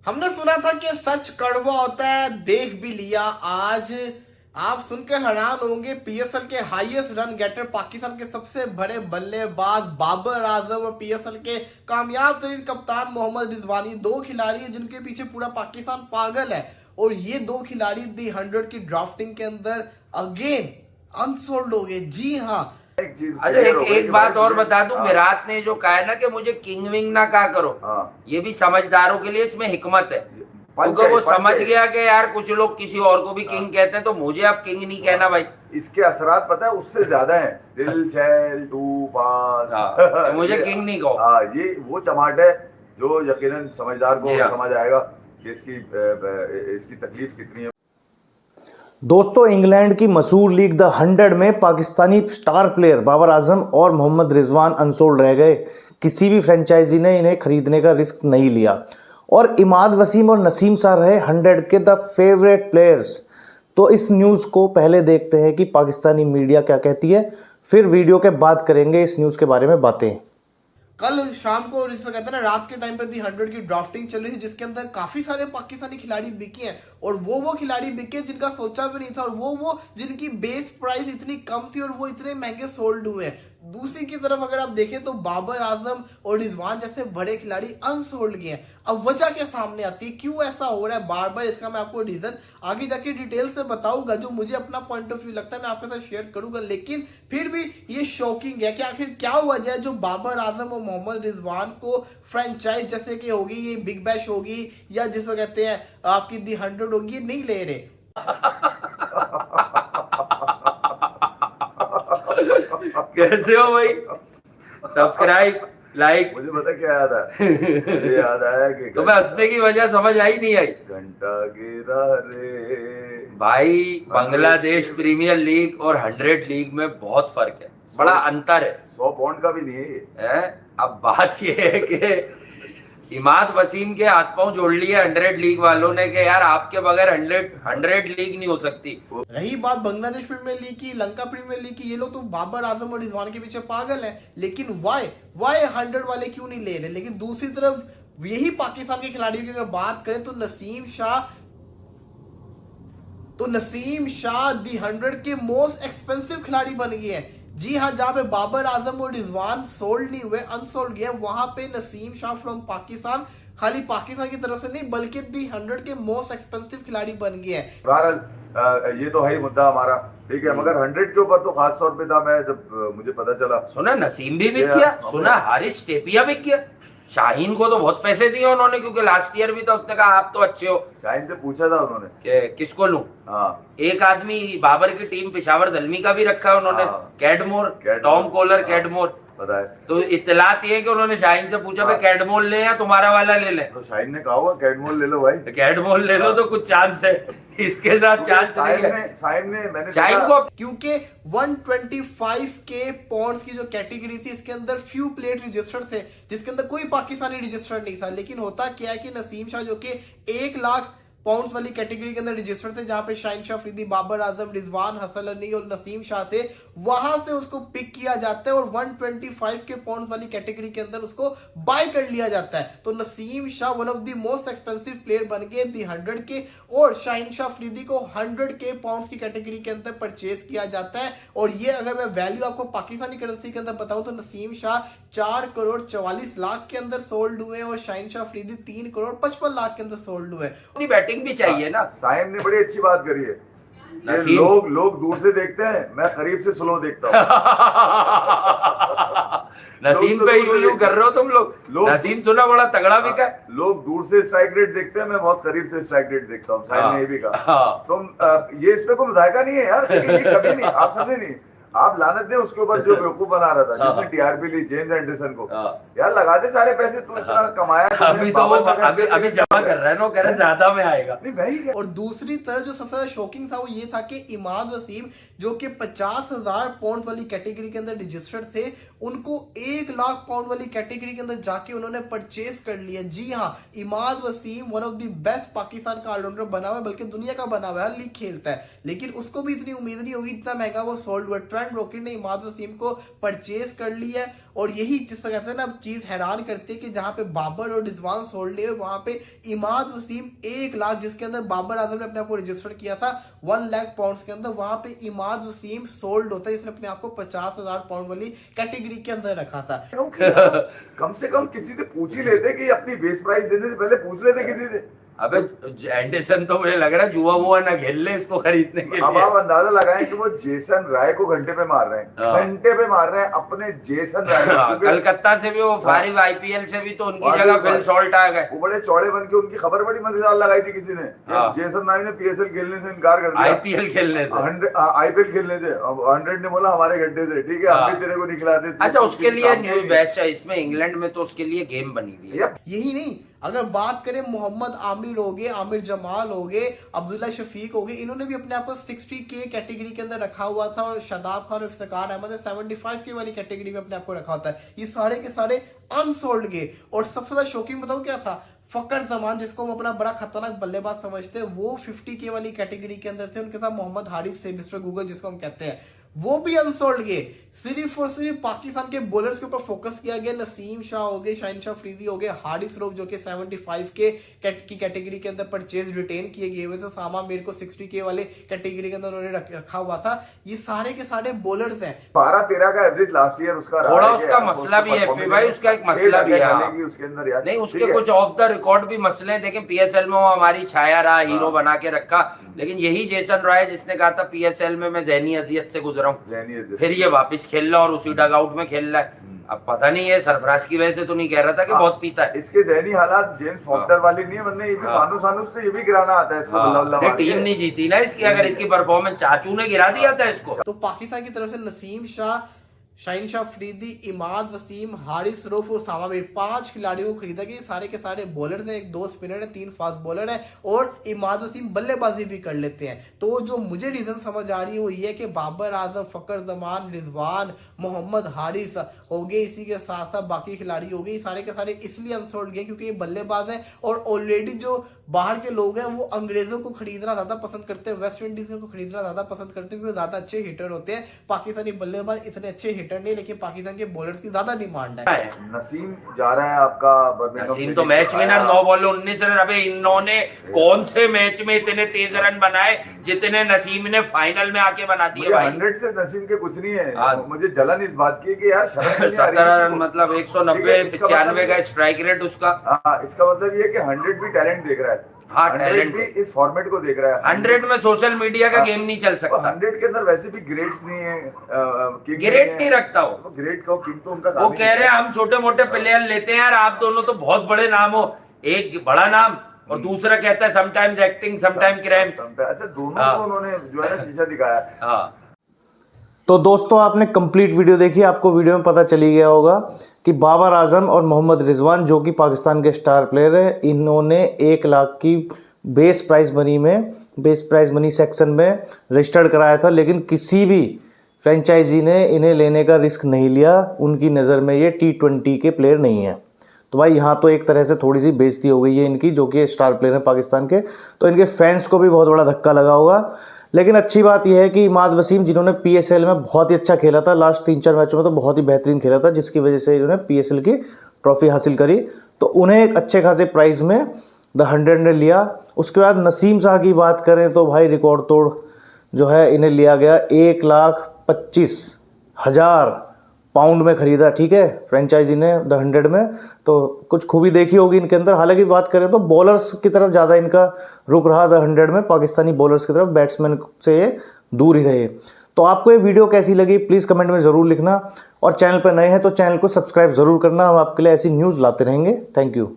हमने सुना था कि सच कड़वा होता है, देख भी लिया। आज आप सुनकर हैरान होंगे, पीएसएल के हाईएस्ट रन गेटर, पाकिस्तान के सबसे बड़े बल्लेबाज बाबर आजम और पीएसएल के कामयाब तरीन कप्तान मोहम्मद रिजवानी, दो खिलाड़ी हैं जिनके पीछे पूरा पाकिस्तान पागल है। और ये दो खिलाड़ी दी 100 की ड्राफ्टिंग के अंदर अगेन अनसोल्ड हो गए। जी हाँ, एक चीज अच्छा, एक बात और बता दूं, विराट ने जो कहा है ना कि मुझे किंग विंग ना कहा करो, ये भी समझदारों के लिए इसमें हिकमत है। क्योंकि वो समझ गया कि यार कुछ लोग किसी और को भी किंग कहते हैं, तो मुझे अब किंग नहीं कहना भाई। इसके असरात पता है उससे ज्यादा है, दिल छैल टू पास। मुझे किंग नहीं कहो। हाँ, ये वो चमाट है जो यकीनन समझदार को समझ आएगा कि इसकी तकलीफ कितनी है। दोस्तों, इंग्लैंड की मशहूर लीग द 100 में पाकिस्तानी स्टार प्लेयर बाबर आजम और मोहम्मद रिजवान अनसोल्ड रह गए। किसी भी फ्रेंचाइजी ने इन्हें खरीदने का रिस्क नहीं लिया और इमाद वसीम और नसीम शाह रहे 100 के द फेवरेट प्लेयर्स। तो इस न्यूज़ को पहले देखते हैं कि पाकिस्तानी मीडिया क्या कहती है, फिर वीडियो के बाद करेंगे इस न्यूज़ के बारे में बातें। कल शाम को जिसको कहते हैं ना, रात के टाइम पर दी 100 की ड्राफ्टिंग चल रही थी, जिसके अंदर काफी सारे पाकिस्तानी खिलाड़ी बिके हैं। और वो खिलाड़ी बिके जिनका सोचा भी नहीं था, और वो जिनकी बेस प्राइस इतनी कम थी और वो इतने महंगे सोल्ड हुए हैं। दूसरी की तरफ अगर आप देखें तो बाबर आजम और रिजवान जैसे बड़े खिलाड़ी अनसोल्ड गए हैं। अब वजह के सामने आती है, क्यों ऐसा हो रहा है बार बार, इसका मैं आपको रीजन आगे जाके डिटेल से बताऊंगा। जो मुझे अपना पॉइंट ऑफ व्यू लगता है मैं आपके साथ शेयर करूंगा, लेकिन फिर भी ये शॉकिंग है कि आखिर क्या वजह है जो बाबर आजम और मोहम्मद रिजवान को फ्रेंचाइज जैसे कि होगी, ये बिग बैश होगी या जिसको कहते हैं आपकी दी 100 होगी, ये नहीं ले रहे। कैसे हो भाई? Subscribe, like. मुझे पता क्या याद आया? मुझे याद आया कि तुम्हें हंसने की वजह समझ आई नहीं आई? घंटा गिरा रे भाई, बांग्लादेश प्रीमियर लीग और 100 लीग में बहुत फर्क है, बड़ा अंतर है। 100 पाउंड का भी नहीं है ये है? अब बात ये है कि इमाद वसीम के हाथ पांव जोड़ लिए 100 लीग वालों ने कि यार आपके बगैर 100 लीग नहीं हो सकती। रही बात बांग्लादेश प्रीमियर लीग की, लंका प्रीमियर लीग की, ये लोग तो बाबर आजम और रिजवान के पीछे पागल हैं। लेकिन वाई 100 वाले क्यों नहीं ले रहे? लेकिन दूसरी तरफ यही पाकिस्तान के खिलाड़ियों की अगर बात करें तो नसीम शाह दी 100 के मोस्ट एक्सपेंसिव खिलाड़ी बन गए हैं। जी हाँ, जहां पे बाबर आजम और रिजवान सोल्ड नहीं हुए, अनसोल्ड गए, वहां पे नसीम शाह फ्रॉम पाकिस्तान, खाली पाकिस्तान की तरफ से नहीं बल्कि दी 100 के मोस्ट एक्सपेंसिव खिलाड़ी बन गए हैं। बहरहाल ये तो है ही मुद्दा हमारा, ठीक है, मगर 100 के ऊपर तो खास तौर पे था। मैं जब मुझे पता चला, सुना नसीम भी बिक गया, सुना हारिस टेपिया बिक गया। शाहीन को तो बहुत पैसे दिए उन्होंने, क्योंकि लास्ट ईयर भी तो उसने कहा आप तो अच्छे हो। शाहीन से पूछा था उन्होंने कि किसको लूं। हाँ, एक आदमी बाबर की टीम पेशावर दलमी का भी रखा है उन्होंने, कैडमोर, टॉम कोलर, कैडमोर। पता है। तो इत्तलात ये है कि उन्होंने शाहीन से पूछा भाई कैडमोल ले या तुम्हारा वाला ले ले। तो शाहीन ने कहा होगा कैडमोल ले लो भाई, कैडमोल ले लो तो कुछ चांस है, इसके साथ चांस नहीं है। शाहीन को क्योंकि 125 के पॉन्ड्स की जो कैटेगरी थी, इसके अंदर फ्यू प्लेट रजिस्टर्ड थे, जिसके अंदर कोई पाकिस्तानी रजिस्टर्ड नहीं था। लेकिन होता क्या है कि नसीम शाह जो कि 1 लाख पाउंड्स वाली कैटेगरी के अंदर रजिस्टर्ड थे, जहां पे शाहीन शाह अफरीदी, बाबर आजम, रिजवान, हसन अली और नसीम शाह थे, वहां से उसको पिक किया जाता है और 125 के पाउंड्स वाली कैटेगरी के अंदर उसको बाय कर लिया जाता है। तो Naseem Shah one of the most expensive player बन गए दी 100 के, और शाहीन शाह अफरीदी को 100 के पाउंड्स की कैटेगरी के अंदर परचेज किया जाता है। और ये अगर मैं वैल्यू आपको पाकिस्तानी करेंसी के अंदर बताऊं तो नसीम शाह 4 करोड़ 44 लाख के अंदर सोल्ड हुए और शाहीन शाह अफरीदी 3 करोड़ 55 लाख के अंदर सोल्ड हुए। अपनी बैटिंग भी चाहिए ना। साइम ने बड़ी अच्छी बात करी है। लोग दूर से देखते हैं, मैं करीब से स्लो देखता हूँ। नसीम पे यूं कर रहे हो तुम लोग। नसीम सुना बड़ा तगड़ा बिका है। लोग दूर से स्ट्राइक रेट देखते हैं, मैं बहुत करीब से स्ट्राइक रेट देखता हूँ। साइम ने ये भी कहा। तुम ये इसमें कोई मजाका नहीं है यार, ये कभी नहीं, आप समझे नहीं। आप लानत दें उसके ऊपर जो बेवकूफ बना रहा था, जिसने टीआरपी ली जेम्स एंडरसन को। यार लगा दे सारे पैसे, तू इतना कमाया। अभी तो वो अभी जमा कर रहा है ना, कह रहे ज्यादा में आएगा। और दूसरी तरफ जो सबसे ज्यादा शॉकिंग था वो ये था कि इमाद वसीम जो कि 50,000 पाउंड वाली कैटेगरी के अंदर रजिस्टर्ड थे, उनको 1 लाख पाउंड वाली कैटेगरी के अंदर जाके उन्होंने परचेज कर लिया। जी हाँ, Imad Wasim one of the best Pakistan का ऑलराउंडर बना हुआ है, बल्कि दुनिया का बना हुआ है, लीग खेलता है, लेकिन उसको भी इतनी उम्मीद नहीं होगी, इतना महंगा वो सोल्ड हुआ। ट्रेंट रॉकेट ने इमाद वसीम को परचेज कर लिया है। और यही जिससे कहते हैं ना, चीज हैरान करती है कि जहां पे बाबर और रिजवान सोल्ड है, वहां पे इमाद वसीम 1 लाख, जिसके अंदर बाबर आजम ने अपने आप को रजिस्टर किया था 1 लाख पाउंड के अंदर, वहां पे इमाद वसीम सोल्ड होता है, इसने अपने आप को 50,000 पाउंड वाली कैटेगरी के अंदर रखा था। कम से कम किसी से पूछ ही लेते कि अपनी बेस प्राइस देने से पहले पूछ लेते किसी से। अबे एंडरसन तो मुझे लग रहा है जुआ वुआ ना खेल ले इसको खरीदने के लिए। अब आप अंदाजा लगाएं कि वो जेसन राय को घंटे पे मार रहे हैं, घंटे पे मार रहे हैं अपने जेसन राय को। कलकत्ता से भी वो फारिग आईपीएल से भी तो उनकी जगह फिल सॉल्ट आ गए। वो बड़े चौड़े बन के, उनकी खबर बड़ी मजेदार लगाई थी किसी ने, जेसन राय ने पीएसएल खेलने से इनकार कर दिया, आईपीएल खेलने से, आईपीएल खेलने से। 100 ने बोला हमारे घंटे से, ठीक है हम भी तेरे को निकला देते। अच्छा, उसके लिए न्यू बेस्ट है इसमें, इंग्लैंड में तो उसके लिए गेम बनी हुई है। यही नहीं, अगर बात करें मोहम्मद आमिर हो गए, आमिर जमाल हो गए, अब्दुल्ला शफीक हो गए, इन्होंने भी अपने आप को 60K कैटेगरी के अंदर रखा हुआ था। और शादाब खान और इफ्तिकार अहमद ने 75K वाली कैटेगरी में अपने आप को रखा होता है। ये सारे के सारे अनसोल्ड गए। और सबसे ज्यादा शॉकिंग बताऊं क्या था, फकर जमान, जिसको हम अपना बड़ा खतरनाक बल्लेबाज समझते हैं, वो 50K वाली कैटेगरी के अंदर थे। उनके साथ मोहम्मद हारिस थे, मिस्टर गूगल जिसको हम कहते हैं, वो भी अनसोल्ड गए। सिर्फ और सिर्फ पाकिस्तान के बॉलर्स के ऊपर फोकस किया गया। नसीम शाह हो गए, शाहिन शाह अफरीदी हो गए, हारिस रऊफ जो कि 75K की कैटेगरी के अंदर परचेज रिटेन किए गए हुए थे, सामा मीर को 60K वाले कैटेगरी के अंदर उन्होंने रखा हुआ था। ये सारे के सारे बॉलर्स हैं। 12-13 का एवरेज लास्ट ईयर उसका थोड़ा उसका मसला भी है भाई, उसका एक मसला भी है उसके अंदर यार। नहीं, उसके कुछ ऑफ द रिकॉर्ड भी मसले हैं। देखें पीएसएल में वो हमारी छाया रहा, हीरो बना के रखा, लेकिन यही जेसन रॉय जिसने कहा था पीएसएल में मैं ज़हनी अजियत से गुजरा हूँ, फिर ये वापस खेल रहा और उसी डगआउट में खेल रहा है। अब पता नहीं है सरफराज की वजह से तो नहीं कह रहा था कि बहुत पीता है। इसके ज़हनी हालात जेम्स फॉक्टर वाली नहीं है, वरना ये भी फानूस तो ये भी गिराना आता है इसको। टीम नहीं जीती ना इसकी, अगर इसकी परफॉर्मेंस चाचू ने गिरा दिया था इसको। तो पाकिस्तान की तरफ से नसीम शाह, शाहिन शाह अफरीदी, इमाद वसीम, हारिस रऊफ और सामा मीर 5 खिलाड़ियों को खरीदा गया। सारे के सारे बॉलर हैं, 1 2 स्पिनर है, 3 फास्ट बॉलर है, और इमाद वसीम बल्लेबाजी भी कर लेते हैं। तो जो मुझे रीजन समझ आ रही है वो ये है कि बाबर आजम, फकर जमान, रिजवान, मोहम्मद हारिस हो गए, इसी के साथ साथ बाकी खिलाड़ी हो गए, सारे के सारे इसलिए अनसोल्ड गए क्योंकि ये बल्लेबाज हैं। और ऑलरेडी जो बाहर के लोग हैं वो अंग्रेजों को खरीदना ज्यादा पसंद करते हैं, वेस्ट इंडीज को खरीदना ज्यादा पसंद करते हैं, क्योंकि ज्यादा अच्छे हिटर होते हैं। पाकिस्तानी बल्लेबाज इतने अच्छे हिटर नहीं, लेकिन पाकिस्तान के बॉलर्स की ज्यादा डिमांड है। नसीम जा रहा है आपका नसीम तो मैच विनर, 9 बॉल 19 रन। अबे इन्होंने कौन से मैच में इतने तेज रन बनाए जितने नसीम ने फाइनल में आके बना दिए भाई। 100 से नसीम के कुछ नहीं है। मुझे जलन इस बात की कि यार 17 रन मतलब 190-95 का स्ट्राइक रेट उसका। इसका मतलब ये कि 100 भी टैलेंट देख रहा है। हाँ, टैलेंट भी इस फॉर्मेट को देख रहा है। 100 में सोशल मीडिया का गेम नहीं चल सकता। 100 के अंदर वैसे भी ग्रेड्स नहीं है, ग्रेड नहीं रखता वो, ग्रेड का किंग तो उनका। वो कह रहे हैं हम छोटे मोटे प्लेयर लेते हैं यार, आप दोनों तो बहुत बड़े नाम हो, एक बड़ा नाम और दूसरा कहता है समटाइम्स एक्टिंग समटाइम क्रैम्प्स। अच्छा, दोनों को उन्होंने जो है ना शीशा दिखाया। हाँ, तो दोस्तों आपने कंप्लीट वीडियो देखी, आपको वीडियो में पता चली गया होगा कि बाबर आजम और मोहम्मद रिजवान जो कि पाकिस्तान के स्टार प्लेयर हैं, इन्होंने 1 लाख की बेस प्राइज मनी सेक्शन में रजिस्टर्ड कराया था, लेकिन किसी भी फ्रेंचाइजी ने इन्हें लेने का रिस्क नहीं लिया। उनकी नज़र में ये T20 के प्लेयर नहीं है। तो भाई यहाँ तो एक तरह से थोड़ी सी बेइज्जती हो गई है इनकी, जो कि स्टार प्लेयर हैं पाकिस्तान के। तो इनके फैंस को भी बहुत बड़ा धक्का लगा होगा। लेकिन अच्छी बात यह है कि इमाद वसीम, जिन्होंने PSL में बहुत ही अच्छा खेला था, लास्ट 3-4 मैचों में तो बहुत ही बेहतरीन खेला था, जिसकी वजह से इन्होंने PSL की ट्रॉफी हासिल करी, तो उन्हें एक अच्छे खासे प्राइस में द 100 ने लिया। उसके बाद नसीम शाह की बात करें तो भाई रिकॉर्ड तोड़ जो है इन्हें लिया गया, 1,25,000 पाउंड में खरीदा, ठीक है, फ्रेंचाइजी ने द 100 में। तो कुछ खूबी देखी होगी इनके अंदर। हालांकि बात करें तो बॉलर्स की तरफ ज़्यादा इनका रुख रहा द 100 में, पाकिस्तानी बॉलर्स की तरफ, बैट्समैन से ये दूर ही रहे। तो आपको ये वीडियो कैसी लगी प्लीज़ कमेंट में ज़रूर लिखना, और चैनल पर नए हैं तो चैनल को सब्सक्राइब ज़रूर करना। हम आपके लिए ऐसी न्यूज़ लाते रहेंगे। Thank you.